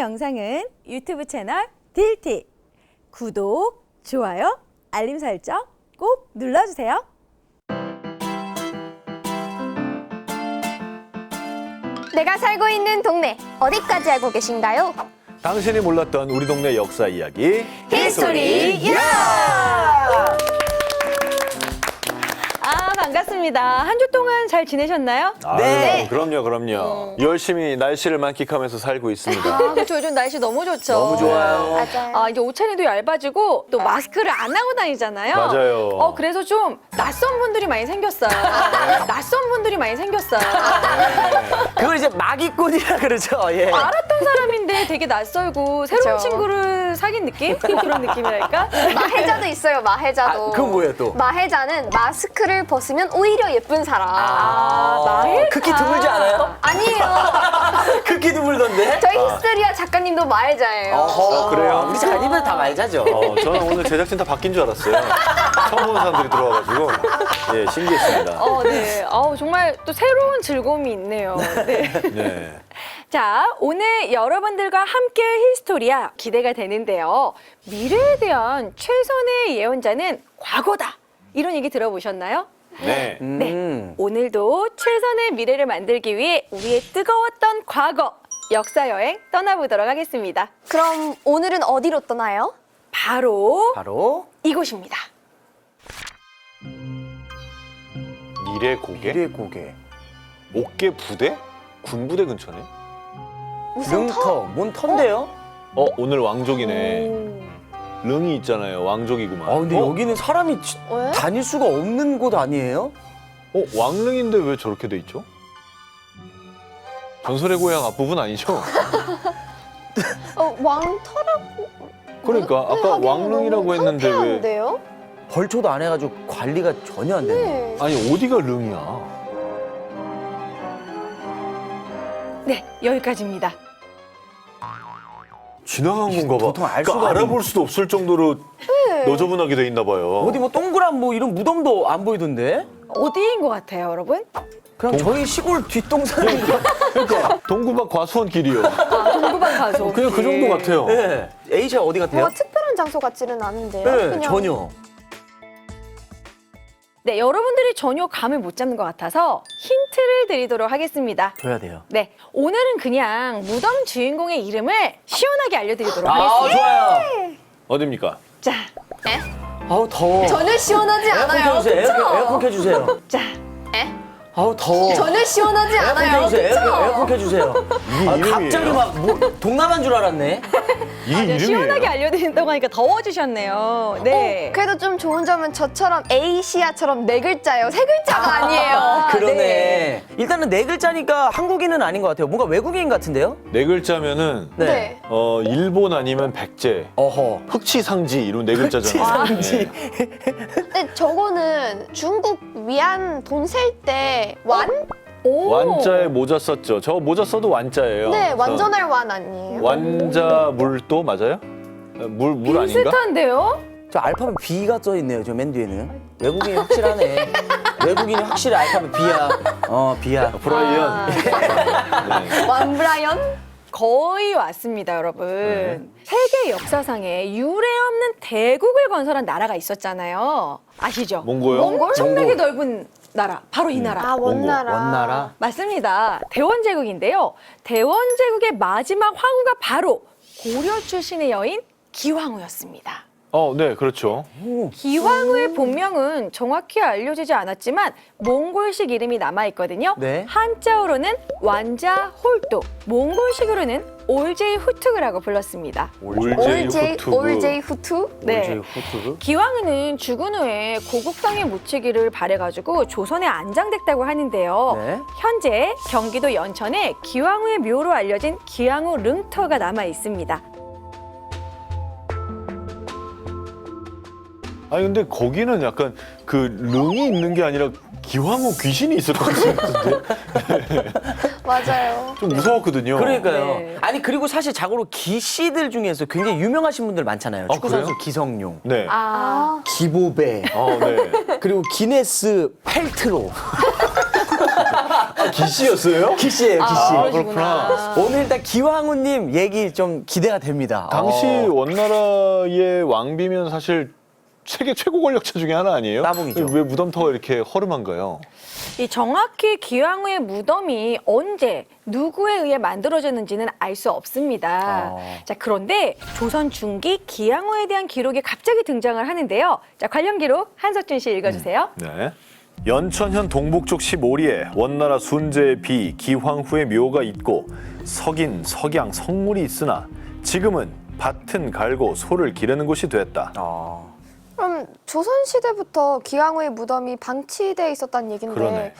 영상은 유튜브 채널 딜티 구독, 좋아요, 알림 설정 꼭 눌러주세요. 내가 살고 있는 동네 어디까지 알고 계신가요? 당신이 몰랐던 우리 동네 역사 이야기 히스토리 반갑습니다. 한 주 동안 잘 지내셨나요? 네. 그럼요. 열심히 날씨를 만끽하면서 살고 있습니다. 그렇죠. 요즘 날씨 너무 좋죠. 너무 좋아요. 맞아요. 이제 옷차림도 얇아지고 또 마스크를 안 하고 다니잖아요. 맞아요. 그래서 좀 낯선 분들이 많이 생겼어요. 낯선 분들이 많이 생겼어요. 그걸 이제 마기꾼이라 그러죠. 예. 알았던 사람인데 되게 낯설고 새로운 그쵸. 친구를 사귄 느낌? 그런 느낌이랄까? 마해자도 있어요. 마해자도. 그건 뭐예요 또? 마해자는 마스크를 벗으면 오히려 예쁜 사람. 마해자. 극히 드물지 않아요? 아니에요. 극히 드물던데? 저희 히스토리아 작가님도 마해자예요. 어허, 그래요? 우리 작가님은 다 말자죠. 저는 오늘 제작진 다 바뀐 줄 알았어요. 처음 보는 사람들이 들어와가지고 예, 신기했습니다. 네. 정말 또 새로운 즐거움이 있네요. 네. 네. 자, 오늘 여러분들과 함께 히스토리아 기대가 되는데요. 미래에 대한 최선의 예언자는 과거다. 이런 얘기 들어보셨나요? 네. 네. 오늘도 최선의 미래를 만들기 위해 우리의 뜨거웠던 과거, 역사 여행 떠나보도록 하겠습니다. 그럼 오늘은 어디로 떠나요? 바로 이곳입니다. 미래 고개? 미래 고개. 옥계 부대? 군부대 근처네. 무슨 터? 능터. 뭔 터인데요? 오늘 왕족이네. 릉이 있잖아요. 왕족이구만. 근데 여기는 사람이 왜? 다닐 수가 없는 곳 아니에요? 왕릉인데 왜 저렇게 돼 있죠? 전설의 고향 앞부분 아니죠? 왕터라고. 그러니까 아까 하기엔 왕릉이라고 너무 했는데 왜? 황폐한데요? 벌초도 안 해가지고 관리가 전혀 안 되네. 네. 아니 어디가 릉이야? 네, 여기까지입니다. 지나간 건가 봐. 도통 알 그러니까 수가 알아볼 수도 없을 정도로 너저분하게 돼 있나 봐요. 어디 뭐 동그란 뭐 이런 무덤도 안 보이던데? 어디인 것 같아요, 여러분? 그냥 저희 시골 뒷동산인가? 그러니까 동구박 과수원 길이요. 동구방 가서. 그냥 그 정도 같아요. 네. A샤 어디 같아요? 뭐 특별한 장소 같지는 않은데요. 네, 그냥 전혀. 네, 여러분들이 전혀 감을 못 잡는 것 같아서 힌트를 드리도록 하겠습니다. 줘야 돼요. 네, 오늘은 그냥 무덤 주인공의 이름을 시원하게 알려드리도록 하겠습니다. 좋아요. 어딥니까? 자, 아우 더워. 전혀 시원하지 에어컨 않아요. 켜주세요. 그쵸? 에어컨 켜주세요. 자, 아우 더워. 전혀 시원하지 에어컨 않아요. 켜주세요. 그쵸? 에어컨 켜주세요. 이름이에요? 갑자기 막 뭐, 동남아인 줄 알았네. 이게 이름이에요? 시원하게 알려드린다고 하니까 더워지셨네요. 네. 그래도 좀 좋은 점은 저처럼 에이시아처럼 네 글자예요. 세 글자가 아니에요. 그러네. 네. 일단은 네 글자니까 한국인은 아닌 것 같아요. 뭔가 외국인 같은데요? 네 글자면은 네. 일본 아니면 백제, 어허. 흑치상지 이런 네 글자잖아요. 흑치상지. 네. 근데 저거는 중국 위안 돈 셀 때 완? 오. 완자에 모자 썼죠. 저 모자 써도 완자예요. 네, 그래서 완전할 완 아니에요? 완자 물도 맞아요? 물 아닌가? 비슷한데요? 저 알파벳 B가 써 있네요. 저 맨 뒤에는. 외국인이 확실하네. 외국인이 확실히 알파벳 B야. B야. 브라이언. 네. 완브라이언? 거의 왔습니다, 여러분. 네. 세계 역사상에 유례 없는 대국을 건설한 나라가 있었잖아요. 아시죠? 몽고요? 몽골? 엄청나게 넓은 나라, 바로 이 나라. 아, 원나라. 원나라. 맞습니다. 대원제국인데요. 대원제국의 마지막 황후가 바로 고려 출신의 여인 기황후였습니다. 네, 그렇죠. 기황후의 본명은 정확히 알려지지 않았지만 몽골식 이름이 남아있거든요. 네. 한자어로는 완자홀도, 몽골식으로는 올제이후투그라고 불렀습니다. 올제이 후투? 네. 후투. 기황후는 죽은 후에 고국성에 묻히기를 바래가지고 조선에 안장됐다고 하는데요. 네. 현재 경기도 연천에 기황후의 묘로 알려진 기황후 릉터가 남아 있습니다. 아니 근데 거기는 약간 그 릉이 있는 게 아니라 기황후 귀신이 있을 것 같은데 맞아요. 좀 무서웠거든요. 그러니까요. 네. 아니 그리고 사실 자고로 기씨들 중에서 굉장히 유명하신 분들 많잖아요. 축구 그래요? 선수 기성용, 네. 기보배, 네. 그리고 기네스 펠트로. 기씨였어요? 기씨예요, 기씨. 아, 그렇구나. 오늘 일단 기왕후님 얘기 좀 기대가 됩니다. 당시 원나라의 왕비면 사실 세계 최고 권력자 중에 하나 아니에요? 따봉이죠. 왜 무덤터가 이렇게 허름한가요? 이 정확히 기왕후의 무덤이 언제 누구에 의해 만들어졌는지는 알 수 없습니다. 자, 그런데 조선 중기 기왕후에 대한 기록이 갑자기 등장을 하는데요. 자, 관련 기록 한석준 씨 읽어주세요. 네. 연천현 동북쪽 15리에 원나라 순제의 비 기황후의 묘가 있고 석인, 석양, 성물이 있으나 지금은 밭은 갈고 소를 기르는 곳이 됐다. 그럼 조선시대부터 기왕후의 무덤이 방치돼 있었다는 얘긴데 그러네.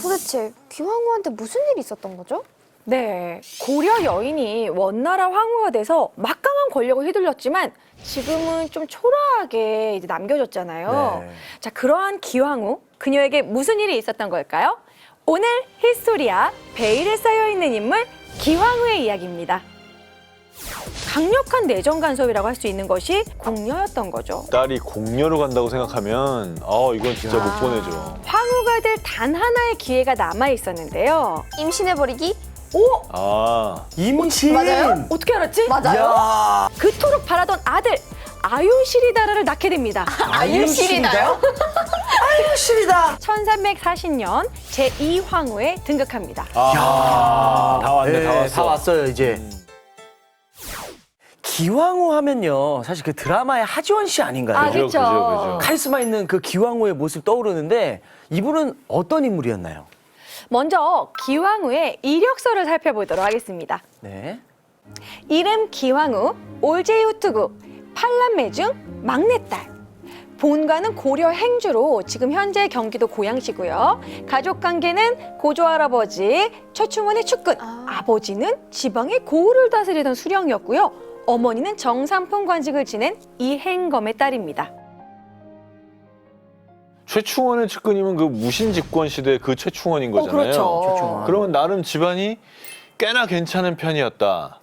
도대체 기왕후한테 무슨 일이 있었던 거죠? 네, 고려 여인이 원나라 황후가 돼서 막강한 권력을 휘둘렀지만 지금은 좀 초라하게 이제 남겨졌잖아요. 네. 자, 그러한 기황후, 그녀에게 무슨 일이 있었던 걸까요? 오늘 히스토리아 베일에 쌓여 있는 인물 기황후의 이야기입니다. 강력한 내정 간섭이라고 할 수 있는 것이 공녀였던 거죠. 딸이 공녀로 간다고 생각하면 이건 진짜 못 보내죠. 황후가 될 단 하나의 기회가 남아 있었는데요. 임신해버리기? 오, 아, 임신. 맞아요? 어떻게 알았지? 맞아요. 야, 그토록 바라던 아들 아유시리다라를 낳게 됩니다. 아유실이나요? 아유실이다. 1340년 제2황후에 등극합니다. 다 왔네, 다 왔어. 다 왔어요 이제. 기왕후 하면요, 사실 그 드라마의 하지원 씨 아닌가요? 아, 그죠, 그쵸. 그죠. 카리스마 있는 그 기왕후의 모습 떠오르는데 이분은 어떤 인물이었나요? 먼저 기황후의 이력서를 살펴보도록 하겠습니다. 네. 이름 기황후, 올제이후투구, 팔남매 중 막내딸. 본가는 고려 행주로 지금 현재 경기도 고양시고요. 가족 관계는 고조할아버지 최충원의 측근, 아버지는 지방의 고을을 다스리던 수령이었고요. 어머니는 정삼품 관직을 지낸 이행검의 딸입니다. 최충원의 측근이면 그 무신 집권 시대 그 최충원인 거잖아요. 그렇죠. 최충원. 그러면 나름 집안이 꽤나 괜찮은 편이었다.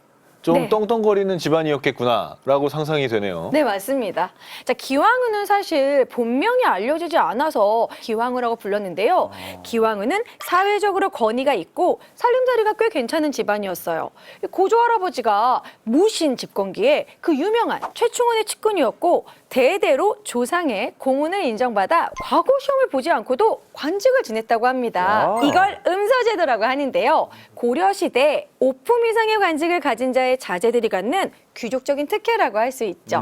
좀 네. 떵떵거리는 집안이었겠구나라고 상상이 되네요. 네, 맞습니다. 자, 기황후는 사실 본명이 알려지지 않아서 기황후라고 불렀는데요. 기황후는 사회적으로 권위가 있고 살림살이가 꽤 괜찮은 집안이었어요. 고조할아버지가 무신 집권기에 그 유명한 최충원의 측근이었고 대대로 조상의 공훈을 인정받아 과거 시험을 보지 않고도 관직을 지냈다고 합니다. 와. 이걸 음서제도라고 하는데요. 고려시대 5품 이상의 관직을 가진 자의 자제들이 갖는 귀족적인 특혜라고 할 수 있죠.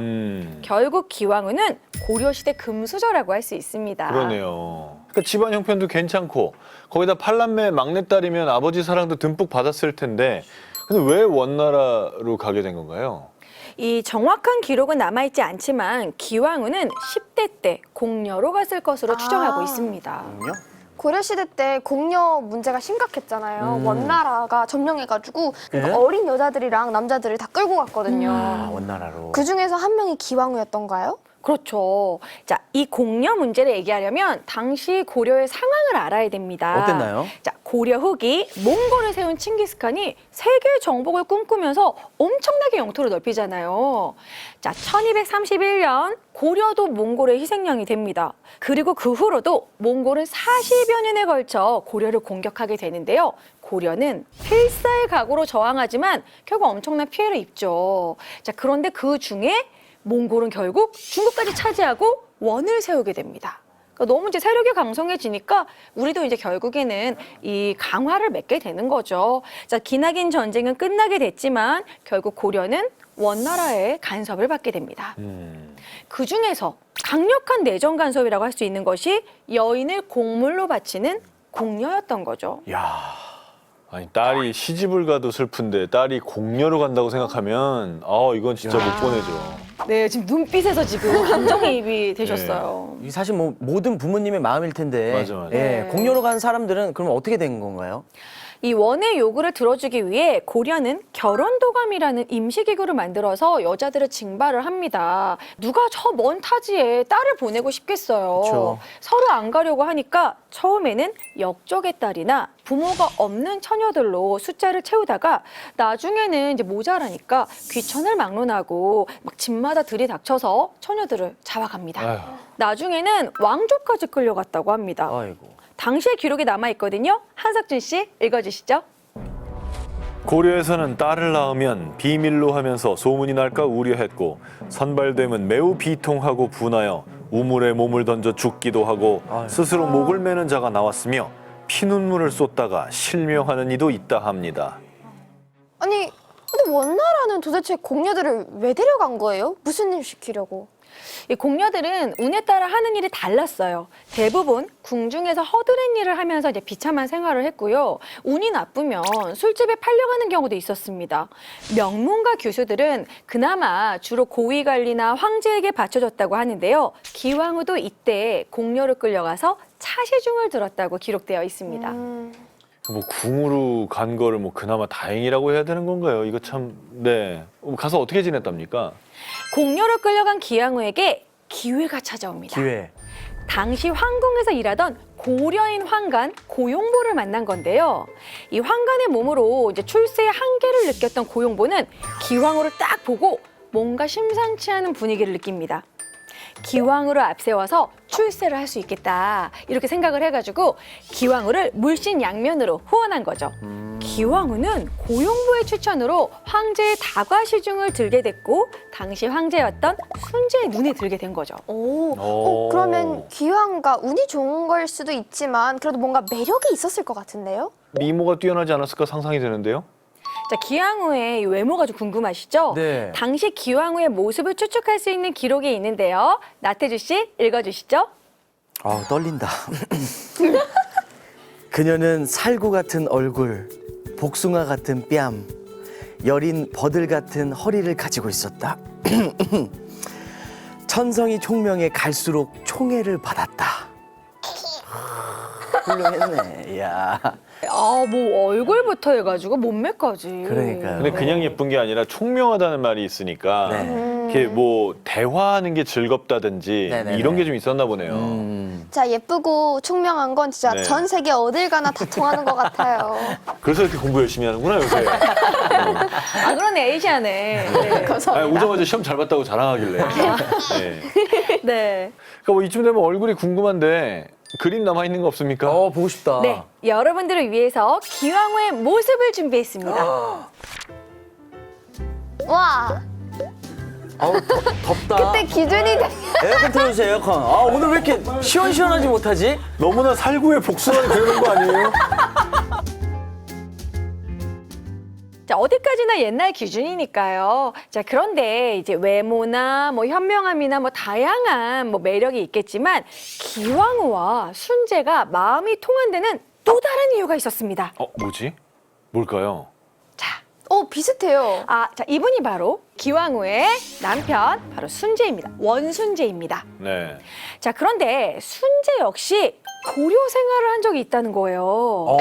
결국 기황후는 고려시대 금수저라고 할 수 있습니다. 그러네요. 그러니까 집안 형편도 괜찮고 거기다 팔남매 막내딸이면 아버지 사랑도 듬뿍 받았을 텐데 근데 왜 원나라로 가게 된 건가요? 이 정확한 기록은 남아있지 않지만 기황후는 10대 때 공녀로 갔을 것으로 추정하고 있습니다. 고려시대 때 공녀 문제가 심각했잖아요. 원나라가 점령해가지고 네? 어린 여자들이랑 남자들을 다 끌고 갔거든요. 아, 원나라로. 그 중에서 한 명이 기왕후였던가요? 그렇죠. 자, 이 공녀 문제를 얘기하려면 당시 고려의 상황을 알아야 됩니다. 어땠나요? 자, 고려 후기 몽골을 세운 칭기스칸이 세계 정복을 꿈꾸면서 엄청나게 영토를 넓히잖아요. 자, 1231년 고려도 몽골의 희생양이 됩니다. 그리고 그 후로도 몽골은 40여 년에 걸쳐 고려를 공격하게 되는데요. 고려는 필사의 각오로 저항하지만 결국 엄청난 피해를 입죠. 자, 그런데 그 중에 몽골은 결국 중국까지 차지하고 원을 세우게 됩니다. 그러니까 너무 이제 세력이 강성해지니까 우리도 이제 결국에는 이 강화를 맺게 되는 거죠. 자, 기나긴 전쟁은 끝나게 됐지만 결국 고려는 원나라의 간섭을 받게 됩니다. 그 중에서 강력한 내정 간섭이라고 할 수 있는 것이 여인을 공물로 바치는 공녀였던 거죠. 야, 아니 딸이 시집을 가도 슬픈데 딸이 공녀로 간다고 생각하면 이건 진짜 못 보내죠. 네, 지금 눈빛에서 지금 감정이입이 되셨어요. 이 사실 뭐 모든 부모님의 마음일 텐데. 맞아. 예, 네. 공녀로 간 사람들은 그럼 어떻게 된 건가요? 이 원의 요구를 들어주기 위해 고려는 결혼도감이라는 임시기구를 만들어서 여자들을 징발을 합니다. 누가 저 먼 타지에 딸을 보내고 싶겠어요. 그쵸. 서로 안 가려고 하니까 처음에는 역적의 딸이나 부모가 없는 처녀들로 숫자를 채우다가 나중에는 이제 모자라니까 귀천을 막론하고 막 집마다 들이닥쳐서 처녀들을 잡아갑니다. 아휴. 나중에는 왕조까지 끌려갔다고 합니다. 아이고. 당시의 기록이 남아 있거든요. 한석준 씨 읽어주시죠. 고려에서는 딸을 낳으면 비밀로 하면서 소문이 날까 우려했고 선발되면 매우 비통하고 분하여 우물에 몸을 던져 죽기도 하고 스스로 목을 매는 자가 나왔으며 피눈물을 쏟다가 실명하는 이도 있다 합니다. 아니, 근데 원나라는 도대체 공녀들을 왜 데려간 거예요? 무슨 일 시키려고? 이 공녀들은 운에 따라 하는 일이 달랐어요. 대부분 궁중에서 허드렛 일을 하면서 이제 비참한 생활을 했고요. 운이 나쁘면 술집에 팔려가는 경우도 있었습니다. 명문가 교수들은 그나마 주로 고위 관리나 황제에게 바쳐줬다고 하는데요. 기왕후도 이때 공녀로 끌려가서 차시중을 들었다고 기록되어 있습니다. 뭐 궁으로 간 거를 뭐 그나마 다행이라고 해야 되는 건가요? 이거 참 가서 어떻게 지냈답니까? 공녀로 끌려간 기왕후에게 기회가 찾아옵니다. 기회. 당시 황궁에서 일하던 고려인 황간 고용보를 만난 건데요. 이 황간의 몸으로 이제 출세의 한계를 느꼈던 고용보는 기왕후를 딱 보고 뭔가 심상치 않은 분위기를 느낍니다. 기왕후를 앞세워서 출세를 할 수 있겠다 이렇게 생각을 해가지고 기왕후를 물신양면으로 후원한 거죠. 기왕후는 고용보의 추천으로 황제의 다과시중을 들게 됐고 당시 황제였던 순제의 눈에 들게 된 거죠. 그러면 기왕과 운이 좋은 걸 수도 있지만 그래도 뭔가 매력이 있었을 것 같은데요? 미모가 뛰어나지 않았을까 상상이 되는데요. 자, 기왕후의 이 외모가 좀 궁금하시죠? 네. 당시 기왕후의 모습을 추측할 수 있는 기록이 있는데요. 나태주 씨 읽어주시죠. 떨린다. 그녀는 살구 같은 얼굴, 복숭아 같은 뺨, 여린 버들 같은 허리를 가지고 있었다. 천성이 총명해 갈수록 총애를 받았다. 훌륭했네. 야. 뭐 얼굴부터 해가지고 몸매까지. 그러니까요. 근데 그냥 예쁜 게 아니라 총명하다는 말이 있으니까 네. 이렇게 뭐 대화하는 게 즐겁다든지 네네네. 이런 게 좀 있었나 보네요. 자, 예쁘고 총명한 건 진짜 네. 전 세계 어딜 가나 다 통하는 것 같아요. 그래서 이렇게 공부 열심히 하는구나 요새. 아, 그러네, 에이시아네. 네. 아니, 오자마자 시험 잘 봤다고 자랑하길래. 네. 네. 그러니까 뭐 이쯤 되면 얼굴이 궁금한데 그림 남아 있는 거 없습니까? 보고 싶다. 네, 여러분들을 위해서 기왕후의 모습을 준비했습니다. 와, 덥다. 그때 기준이 돼. 에어컨 틀어주세요, 에어컨. 오늘 왜 이렇게 시원시원하지 못하지? 너무나 살구의 복숭아를 그리는 거 아니에요? 자, 어디까지나 옛날 기준이니까요. 자, 그런데 이제 외모나 뭐 현명함이나 뭐 다양한 뭐 매력이 있겠지만 기왕후와 순제가 마음이 통한 데는 또 다른 이유가 있었습니다. 뭐지? 뭘까요? 자, 비슷해요. 자, 이분이 바로 기왕후의 남편, 바로 순제입니다. 원순제입니다. 네. 자, 그런데 순제 역시 고려 생활을 한 적이 있다는 거예요.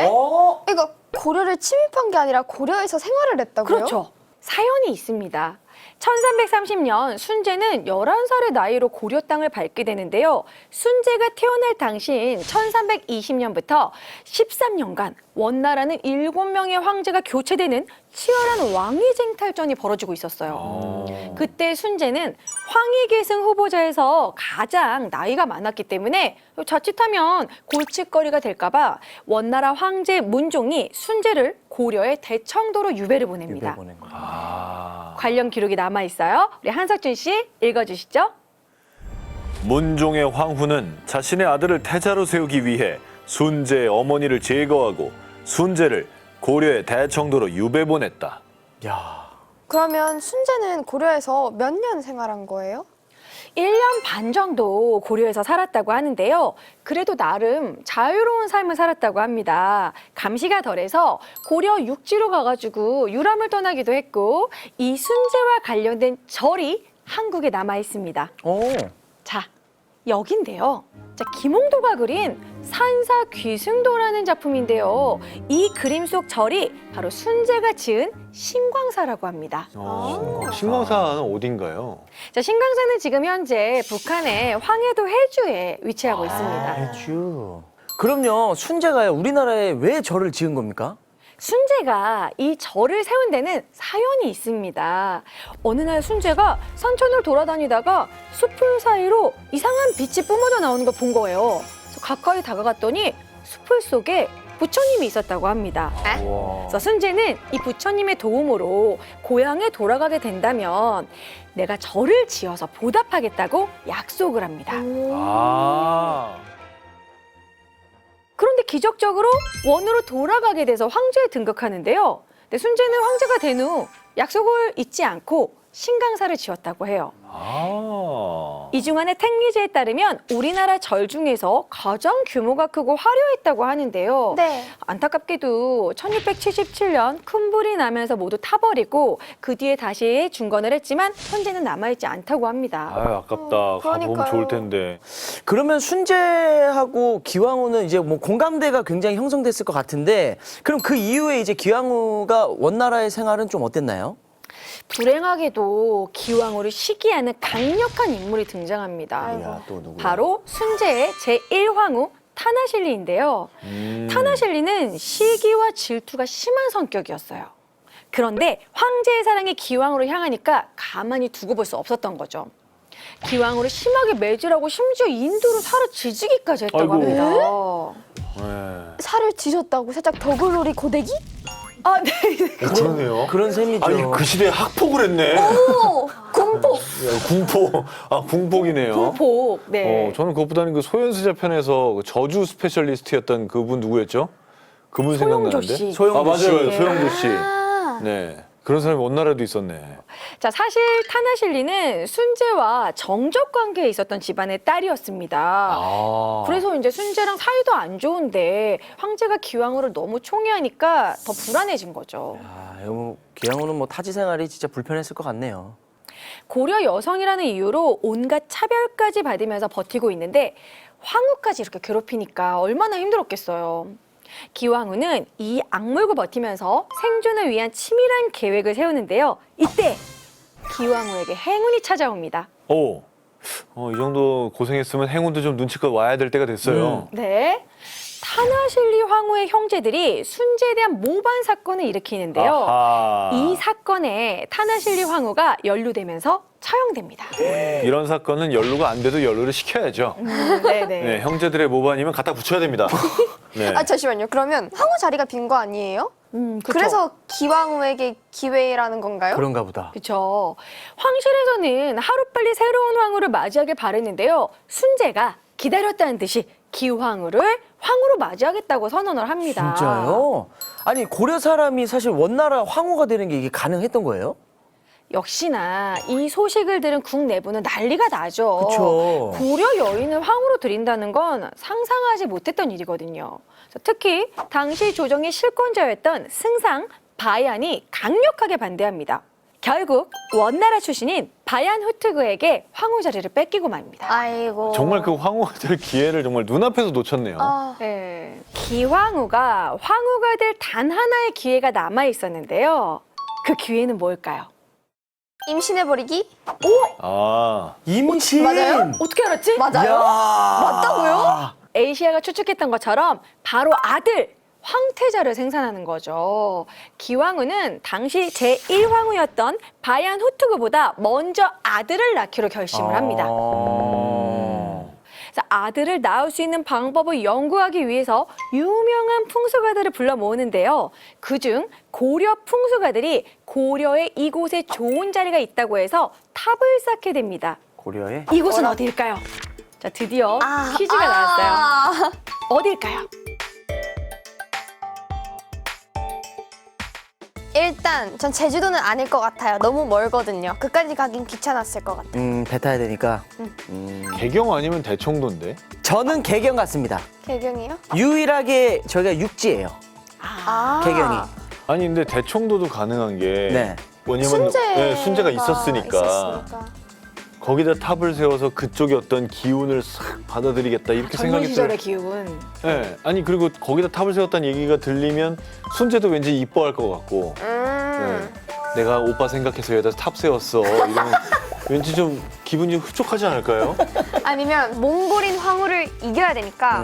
이거 고려를 침입한 게 아니라 고려에서 생활을 했다고요? 그렇죠. 사연이 있습니다. 1330년 순제는 11살의 나이로 고려 땅을 밟게 되는데요. 순제가 태어날 당시인 1320년부터 13년간 원나라는 7명의 황제가 교체되는 치열한 왕위쟁탈전이 벌어지고 있었어요. 그때 순제는 황위계승 후보자에서 가장 나이가 많았기 때문에 자칫하면 골칫거리가 될까봐 원나라 황제 문종이 순제를 고려의 대청도로 유배를 보냅니다. 관련 기록이 남아 있어요. 우리 한석준 씨 읽어주시죠. 문종의 황후는 자신의 아들을 태자로 세우기 위해 순제의 어머니를 제거하고 순제를 고려의 대청도로 유배 보냈다. 야. 그러면 순제는 고려에서 몇 년 생활한 거예요? 1년 반 정도 고려에서 살았다고 하는데요. 그래도 나름 자유로운 삶을 살았다고 합니다. 감시가 덜해서 고려 육지로 가가지고 유람을 떠나기도 했고 이 순제와 관련된 절이 한국에 남아 있습니다. 자, 여긴데요. 자, 김홍도가 그린 산사 귀승도라는 작품인데요. 이 그림 속 절이 바로 순제가 지은 신광사라고 합니다. 신광사는 어딘가요? 자, 신광사는 지금 현재 북한의 황해도 해주에 위치하고 있습니다. 해주. 그럼요, 순제가요, 우리나라에 왜 절을 지은 겁니까? 순제가 이 절을 세운 데는 사연이 있습니다. 어느 날 순제가 산천을 돌아다니다가 숲을 사이로 이상한 빛이 뿜어져 나오는 걸 본 거예요. 그래서 가까이 다가갔더니 숲을 속에 부처님이 있었다고 합니다. 그래서 순재는 이 부처님의 도움으로 고향에 돌아가게 된다면 내가 절을 지어서 보답하겠다고 약속을 합니다. 아. 그런데 기적적으로 원으로 돌아가게 돼서 황제에 등극하는데요. 근데 순재는 황제가 된 후 약속을 잊지 않고 신강사를 지었다고 해요. 아. 이중환의 택리지에 따르면 우리나라 절 중에서 가장 규모가 크고 화려했다고 하는데요. 네. 안타깝게도 1677년 큰 불이 나면서 모두 타버리고 그 뒤에 다시 중건을 했지만 현재는 남아있지 않다고 합니다. 아유, 아깝다. 가보면 그러니까요. 좋을 텐데. 그러면 순재하고 기왕후는 이제 뭐 공감대가 굉장히 형성됐을 것 같은데 그럼 그 이후에 이제 기왕후가 원나라의 생활은 좀 어땠나요? 불행하게도 기왕후를 시기하는 강력한 인물이 등장합니다. 야, 또 누구야? 바로 순재의 제1황후 타나실리인데요. 타나실리는 시기와 질투가 심한 성격이었어요. 그런데 황제의 사랑이 기왕후를 향하니까 가만히 두고 볼 수 없었던 거죠. 기왕후를 심하게 매질하고 심지어 인도로 살을 지지기까지 했다고 아이고. 합니다. 네. 살을 지셨다고 살짝 더글로리 고데기? 아, 네. 그러네요. 그런 셈이죠. 아니, 그 시대에 학폭을 했네. 오, 군복. 궁폭. 아, 궁폭이네요. 공폭. 네. 저는 그것보다는 그 소현수자 편에서 그 저주 스페셜리스트였던 그분 누구였죠? 그분 소영조 생각나는데? 씨. 소영조 맞아요. 씨. 소영조 씨. 아, 네. 그런 사람이 원나라에도 있었네. 자, 사실 타나실리는 순재와 정적 관계에 있었던 집안의 딸이었습니다. 아. 그래서 이제 순재랑 사이도 안 좋은데 황제가 기왕후를 너무 총애하니까 더 불안해진 거죠. 아, 이거 뭐 기왕후는 뭐 타지 생활이 진짜 불편했을 것 같네요. 고려 여성이라는 이유로 온갖 차별까지 받으면서 버티고 있는데 황후까지 이렇게 괴롭히니까 얼마나 힘들었겠어요. 기왕후는 이 악물고 버티면서 생존을 위한 치밀한 계획을 세우는데요. 이때 기왕후에게 행운이 찾아옵니다. 오. 이 정도 고생했으면 행운도 좀 눈치껏 와야 될 때가 됐어요. 네. 타나실리 황후의 형제들이 순재에 대한 모반 사건을 일으키는데요. 아하. 이 사건에 타나실리 황후가 연루되면서 처형됩니다. 이런 사건은 연루가 안 돼도 연루를 시켜야죠. 네네. 네, 형제들의 모반이면 갖다 붙여야 됩니다. 네. 아 잠시만요. 그러면 황후 자리가 빈 거 아니에요? 그쵸. 그래서 기왕후에게 기회라는 건가요? 그런가 보다. 그렇죠. 황실에서는 하루빨리 새로운 황후를 맞이하길 바랬는데요. 순재가 기다렸다는 듯이 기황후를 황후로 맞이하겠다고 선언을 합니다. 진짜요? 아니 고려 사람이 사실 원나라 황후가 되는 게 이게 가능했던 거예요? 역시나 이 소식을 들은 궁 내부는 난리가 나죠. 그쵸. 고려 여인을 황후로 들인다는 건 상상하지 못했던 일이거든요. 그래서 특히 당시 조정의 실권자였던 승상 바얀이 강력하게 반대합니다. 결국 원나라 출신인 바얀 후트그에게 황후 자리를 뺏기고 맙니다. 아이고. 정말 그 황후가 될 기회를 정말 눈앞에서 놓쳤네요. 아, 네. 기황후가 황후가 될 단 하나의 기회가 남아 있었는데요. 그 기회는 뭘까요? 임신해버리기? 아. 임신. 맞아요? 어떻게 알았지? 맞아요? 야. 맞다고요? 에이시아가 추측했던 것처럼 바로 아들 황태자를 생산하는 거죠. 기황후는 당시 제1황후였던 바얀 후투그보다 먼저 아들을 낳기로 결심을 합니다. 그래서 아들을 낳을 수 있는 방법을 연구하기 위해서 유명한 풍수가들을 불러 모으는데요. 그중 고려 풍수가들이 고려에 이곳에 좋은 자리가 있다고 해서 탑을 쌓게 됩니다. 고려에? 이곳은 어디일까요? 자, 드디어 퀴즈가 나왔어요. 어딜까요? 일단 전 제주도는 아닐 것 같아요. 너무 멀거든요. 그까지 가긴 귀찮았을 것 같아요. 배 타야 되니까. 개경 아니면 대청도인데? 저는 개경 같습니다. 개경이요? 유일하게 저희가 육지예요. 아. 개경이. 아니 근데 대청도도 가능한 게 네. 뭐냐면 순재가 있었으니까 거기다 탑을 세워서 그쪽의 어떤 기운을 싹 받아들이겠다 이렇게 젊은 시절의 생각했어요. 기운. 네. 아니 그리고 거기다 탑을 세웠다는 얘기가 들리면 순재도 왠지 이뻐할 것 같고 네. 내가 오빠 생각해서 여기다 탑 세웠어 이러면 왠지 좀 기분이 흡족하지 않을까요? 아니면 몽골인 황후를 이겨야 되니까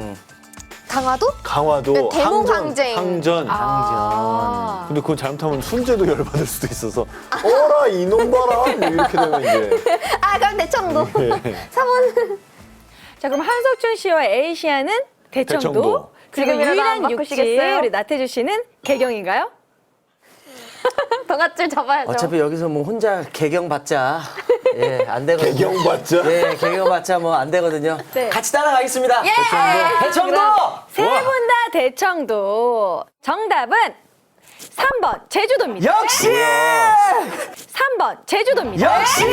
강화도? 강화도 네, 대몽항쟁. 항전. 아. 근데 그건 잘못하면 순재도 열받을 수도 있어서 어라 이놈 봐라 뭐 이렇게 되면 이제 아 그럼 대청도. 예. 삼원. 자, 그럼 한석준 씨와 에이시아는 대청도, 대청도. 그리고 지금이라도 유일한 안 육지 바꾸시겠어요? 우리 나태주 씨는 개경인가요? 동아줄 잡아야죠. 어차피 여기서 뭐 혼자 개경받자 예, 안 되거든요. 개경받자? 네, 개경받자 뭐 안 되거든요. 네. 같이 따라가겠습니다. 대청도. 세 분 다 대청도. 정답은 3번 제주도입니다. 역시! 3번 제주도입니다. 역시!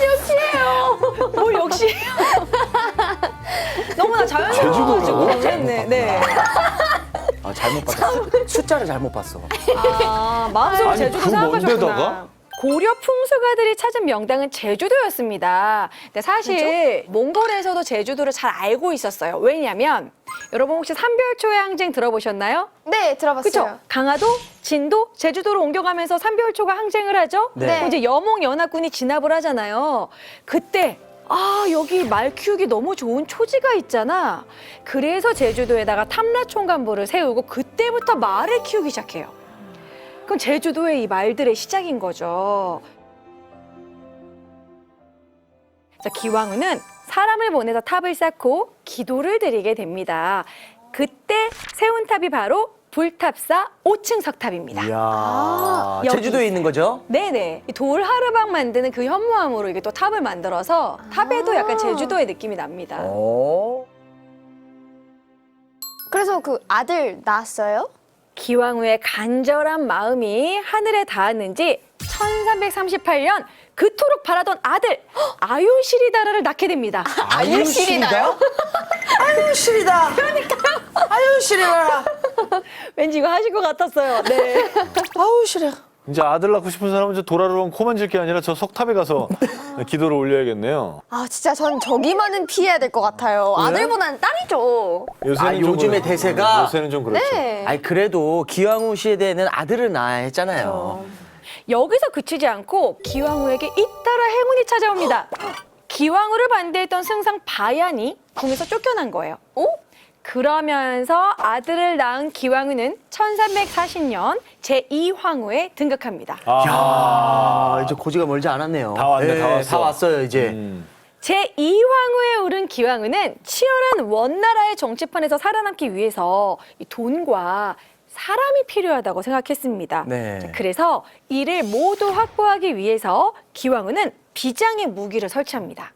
역시예요. 뭘 역시예요. 너무나 자연스러워가지고. 네, 네. 아, 잘못 봤어. 숫자를 잘못 봤어. 아, 마음속으로 아니, 제주도 그 생각하셨구나. 먼데다가? 고려 풍수가들이 찾은 명당은 제주도였습니다. 근데 사실 몽골에서도 제주도를 잘 알고 있었어요. 왜냐하면 여러분 혹시 삼별초의 항쟁 들어보셨나요? 네, 들어봤어요. 그렇죠. 강화도, 진도, 제주도로 옮겨가면서 삼별초가 항쟁을 하죠. 네. 그리고 이제 여몽 연합군이 진압을 하잖아요. 그때 여기 말 키우기 너무 좋은 초지가 있잖아. 그래서 제주도에다가 탐라총관부를 세우고 그때부터 말을 키우기 시작해요. 그럼 제주도의 이 말들의 시작인 거죠. 자, 기왕후는 사람을 보내서 탑을 쌓고 기도를 드리게 됩니다. 그때 세운 탑이 바로 불탑사 5층 석탑입니다. 이야. 여기. 제주도에 있는 거죠? 네네. 이 돌 하르방 만드는 그 현무암으로 이게 또 탑을 만들어서 탑에도 약간 제주도의 느낌이 납니다. 오. 그래서 그 아들 낳았어요? 기왕후의 간절한 마음이 하늘에 닿았는지 1338년 그토록 바라던 아들 아유시리다라를 낳게 됩니다. 아유시리다요? 아유시리다. 그러니까요. 아유시리다. 왠지 이거 하실 것 같았어요. 네. 아유시리. 이제 아들 낳고 싶은 사람은 저 도라로랑 코 만질 게 아니라 저 석탑에 가서 기도를 올려야겠네요. 아, 진짜 전 저기만은 피해야 될 것 같아요. 아들보다는 딸이죠. 요새는 좀 요즘의 대세가? 요새는 좀 그렇죠. 네. 아니 그래도 기왕후 씨에 대해는 아들을 낳아야 했잖아요. 여기서 그치지 않고 기왕후에게 잇따라 행운이 찾아옵니다. 기왕후를 반대했던 승상 바얀이 궁에서 쫓겨난 거예요. 그러면서 아들을 낳은 기왕후는 1340년 제2황후에 등극합니다. 야, 이제 고지가 멀지 않았네요. 다 왔네, 다 왔어. 다 왔어요, 이제. 제2황후에 오른 기왕후는 치열한 원나라의 정치판에서 살아남기 위해서 이 돈과 사람이 필요하다고 생각했습니다. 네. 자, 그래서 이를 모두 확보하기 위해서 기왕후는 비장의 무기를 설치합니다.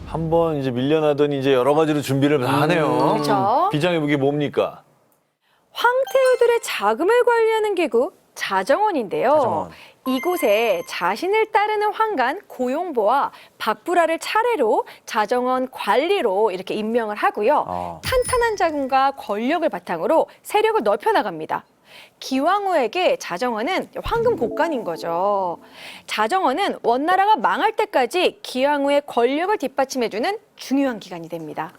한번 이제 밀려나더니 이제 여러 가지로 준비를 다 하네요. 그렇죠. 비장의 무기 뭡니까? 황태우들의 자금을 관리하는 기구 자정원인데요. 자정원. 이곳에 자신을 따르는 황간 고용보와 박부라를 차례로 자정원 관리로 이렇게 임명을 하고요. 탄탄한 자금과 권력을 바탕으로 세력을 넓혀 나갑니다. 기왕후에게 자정원은 황금 곡간인 거죠. 자정원은 원나라가 망할 때까지 기왕후의 권력을 뒷받침해주는 중요한 기관이 됩니다.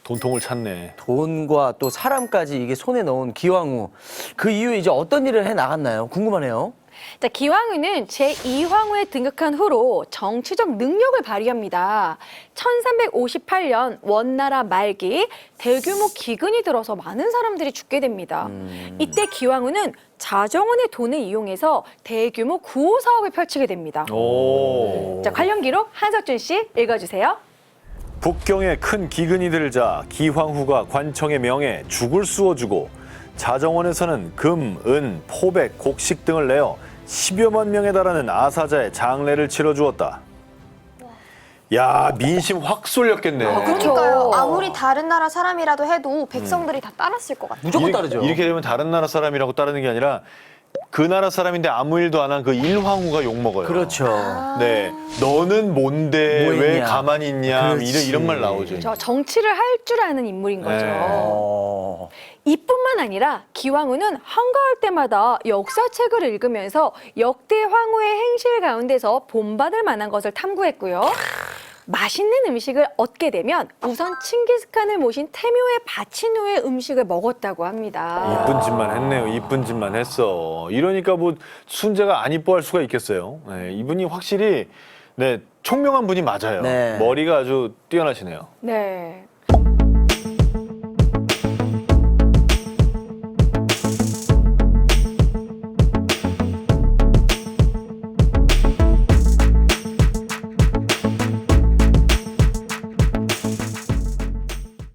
돈통을 찾네. 돈과 또 사람까지 이게 손에 넣은 기왕후. 그 이후에 이제 어떤 일을 해 나갔나요? 궁금하네요. 자, 기왕후는 제2황후에 등극한 후로 정치적 능력을 발휘합니다. 1358년 원나라 말기 대규모 기근이 들어서 많은 사람들이 죽게 됩니다. 이때 기왕후는 자정원의 돈을 이용해서 대규모 구호 사업을 펼치게 됩니다. 오. 자, 관련 기록 한석준 씨 읽어주세요. 북경에 큰 기근이 들자 기황후가 관청의 명에 죽을 쑤어주고 자정원에서는 금, 은, 포백, 곡식 등을 내어 10여만 명에 달하는 아사자의 장례를 치러주었다. 야, 민심 확 쏠렸겠네. 그러니까요. 아무리 다른 나라 사람이라도 해도 백성들이 다 따랐을 것 같아요. 무조건 따르죠. 이렇게 되면 다른 나라 사람이라고 따르는 게 아니라 그 나라 사람인데 아무 일도 안 한 그 일황후가 욕먹어요. 그렇죠. 네, 너는 뭔데 뭐 왜 있냐. 가만히 있냐 그렇지. 이런 말 나오죠. 저 정치를 할 줄 아는 인물인 거죠. 어. 이뿐만 아니라 기왕후는 한가할 때마다 역사책을 읽으면서 역대 황후의 행실 가운데서 본받을 만한 것을 탐구했고요. 맛있는 음식을 얻게 되면 우선 칭기스칸을 모신 태묘에 바친 후에 음식을 먹었다고 합니다. 이쁜 짓만 했네요. 이쁜 짓만 했어. 이러니까 뭐 순재가 안 이뻐할 수가 있겠어요. 네, 이분이 확실히 네, 총명한 분이 맞아요. 네. 머리가 아주 뛰어나시네요. 네.